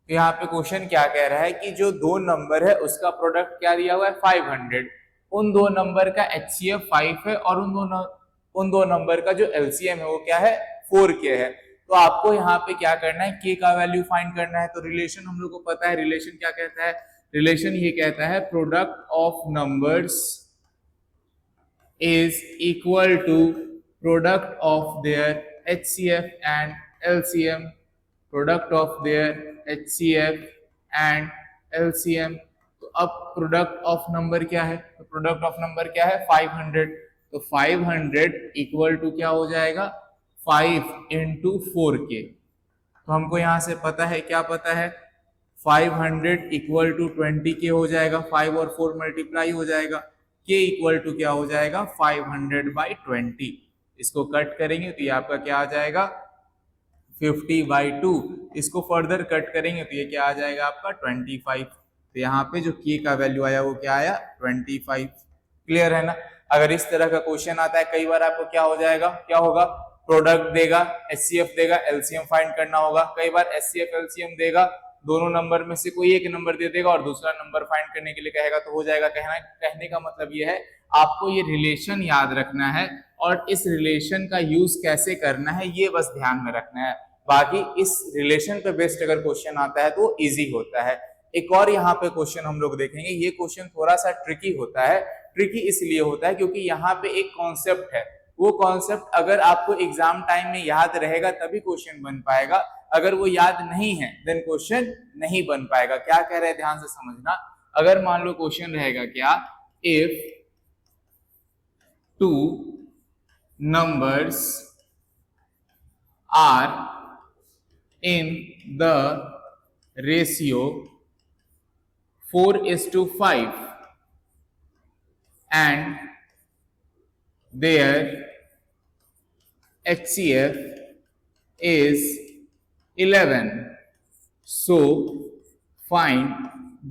यहाँ पे क्वेश्चन क्या कह रहा है कि जो दो नंबर है उसका प्रोडक्ट क्या दिया हुआ है 500, उन दो नंबर का HCF 5 है और उन दो नंबर का जो LCM है वो क्या है 4k है। तो आपको यहाँ पे क्या करना है, k का वैल्यू फाइंड करना है। तो रिलेशन हम लोग को पता है, रिलेशन क्या कहता है, रिलेशन ये कहता है product of numbers is equal to product of their HCF and LCM, product of their HCF and LCM। तो अब प्रोडक्ट ऑफ नंबर क्या है, तो प्रोडक्ट ऑफ नंबर क्या है 500। तो 500 इक्वल टू क्या हो जाएगा 5 इंटू 4k। तो हमको यहां से पता है, क्या पता है, 500 इक्वल टू 20k हो जाएगा, 5 और 4 मल्टीप्लाई हो जाएगा, k इक्वल टू क्या हो जाएगा 500/20। इसको कट करेंगे तो ये आपका क्या आ जाएगा 50/2। इसको फर्दर कट करेंगे तो ये क्या आ जाएगा आपका 25। तो यहाँ पे जो k का वैल्यू आया वो क्या आया 25। क्लियर है ना? अगर इस तरह का क्वेश्चन आता है कई बार आपको क्या हो जाएगा, क्या होगा, प्रोडक्ट देगा, HCF देगा, LCM फाइंड करना होगा। कई बार HCF LCM देगा, दोनों नंबर में से कोई एक नंबर दे देगा और दूसरा नंबर फाइंड करने के लिए कहेगा, तो हो जाएगा। कहने का मतलब ये है आपको ये रिलेशन याद रखना है और इस रिलेशन का यूज कैसे करना है ये बस ध्यान में रखना है। बाकी इस रिलेशन पे बेस्ड अगर क्वेश्चन आता है तो इजी होता है। एक और यहाँ पे क्वेश्चन हम लोग देखेंगे, ये क्वेश्चन थोड़ा सा ट्रिकी होता है। ट्रिकी इसलिए होता है क्योंकि यहाँ पे एक कॉन्सेप्ट है, वो कॉन्सेप्ट अगर आपको एग्जाम टाइम में याद रहेगा तभी क्वेश्चन बन पाएगा, अगर वो याद नहीं है देन क्वेश्चन नहीं बन पाएगा। क्या कह रहे हैं ध्यान से समझना। अगर मान लो क्वेश्चन रहेगा क्या, if two numbers are in the ratio 4:5 and their HCF is 11, so find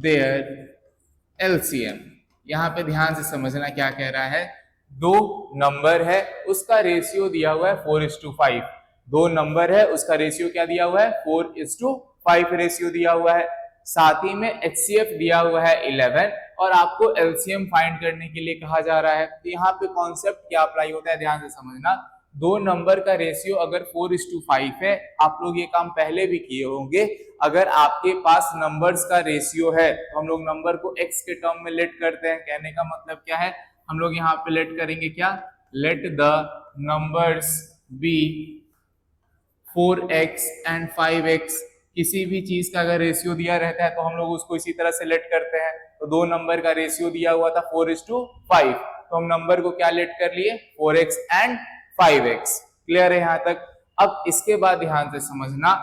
their LCM। यहाँ पे ध्यान से समझना क्या कह रहा है, दो नंबर है उसका रेशियो दिया हुआ है 4:5। दो नंबर है उसका रेशियो क्या दिया हुआ है 4:5 रेशियो दिया हुआ है, साथ ही में HCF दिया हुआ है 11 और आपको LCM फाइंड करने के लिए कहा जा रहा है। तो यहाँ पे कॉन्सेप्ट क्या अप्लाई होता है ध्यान से समझना। दो नंबर का रेशियो अगर 4:5 है, आप लोग ये काम पहले भी किए होंगे, अगर आपके पास नंबर्स का रेशियो है तो हम लोग नंबर को x के टर्म में लेट करते हैं। कहने का मतलब क्या है, हम लोग यहाँ पे लेट करेंगे क्या, let the numbers be 4x and 5x किसी भी चीज का अगर रेशियो दिया रहता है तो हम लोग उसको इसी तरह से लेट करते हैं। तो दो नंबर का रेशियो दिया हुआ था 4:5, तो हम नंबर को क्या लेट कर लिए 4x एंड 5x। क्लियर है यहाँ तक। अब इसके बाद ध्यान से समझना,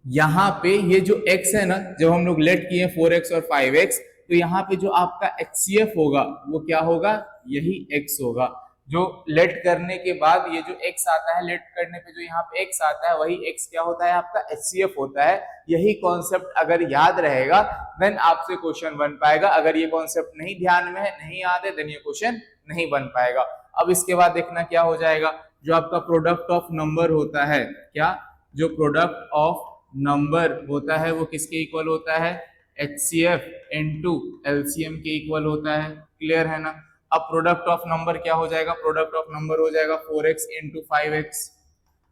यहाँ पे ये जो x है ना, जब हम लोग लेट किए 4x और 5x, तो यहाँ पे जो आपका HCF होगा वो क्या होगा, यही x होगा। जो लेट करने के बाद ये जो x आता है, लेट करने पे जो यहाँ पे x आता है वही x क्या होता है, आपका HCF होता है। यही कॉन्सेप्ट अगर याद रहेगा देन आपसे क्वेश्चन बन पाएगा। अगर ये कॉन्सेप्ट नहीं ध्यान में है, नहीं याद है, देन ये क्वेश्चन नहीं बन पाएगा। अब इसके बाद देखना क्या हो जाएगा, जो आपका प्रोडक्ट ऑफ नंबर होता है, क्या जो प्रोडक्ट ऑफ नंबर होता है वो किसके इक्वल होता है, HCF इंटू LCM के इक्वल होता है। क्लियर है ना। अब प्रोडक्ट ऑफ नंबर क्या हो जाएगा, प्रोडक्ट ऑफ नंबर हो जाएगा 4x इंटू 5x।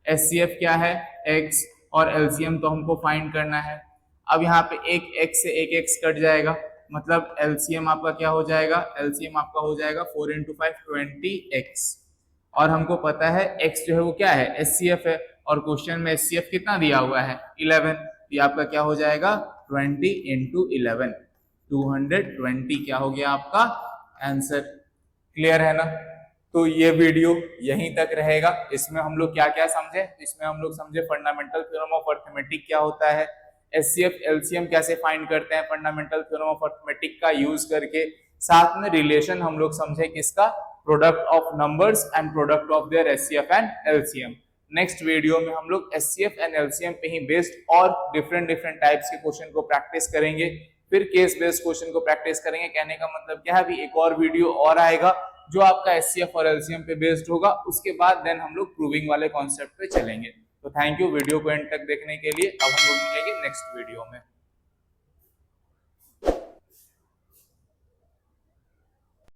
HCF क्या है x और LCM तो हमको फाइंड करना है। अब यहाँ पे एक x से एक x कट जाएगा, मतलब LCM आपका क्या हो जाएगा, LCM आपका हो जाएगा 4 इंटू 5 20x। और हमको पता है x जो है वो क्या है, HCF है, और क्वेश्चन में HCF कितना दिया हुआ है 11। ये आपका क्या हो जाएगा 20 इंटू 11, 220 क्या हो गया आपका आंसर। क्लियर है ना। तो ये वीडियो यहीं तक रहेगा। इसमें हम लोग क्या क्या समझे, इसमें हम लोग समझे फंडामेंटल थ्योरम ऑफ अर्थमेटिक क्या होता है, HCF LCM कैसे फाइंड करते हैं फंडामेंटल थ्योरम ऑफ अर्थमेटिक का यूज करके, साथ में रिलेशन हम लोग समझे किसका, product of numbers and product of their HCF and LCM। Next video में हम लोग HCF एंड LCM पे ही बेस्ड और डिफरेंट टाइप्स के क्वेश्चन को प्रैक्टिस करेंगे, फिर केस बेस्ड क्वेश्चन को प्रैक्टिस करेंगे। कहने का मतलब क्या है, अभी एक और वीडियो और आएगा जो आपका HCF और LCM पे बेस्ड होगा। उसके बाद देन हम लोग प्रूविंग वाले कॉन्सेप्ट पे चलेंगे। तो थैंक यू वीडियो को एंड तक देखने के लिए। अब हम लोग मिलेंगे नेक्स्ट वीडियो में।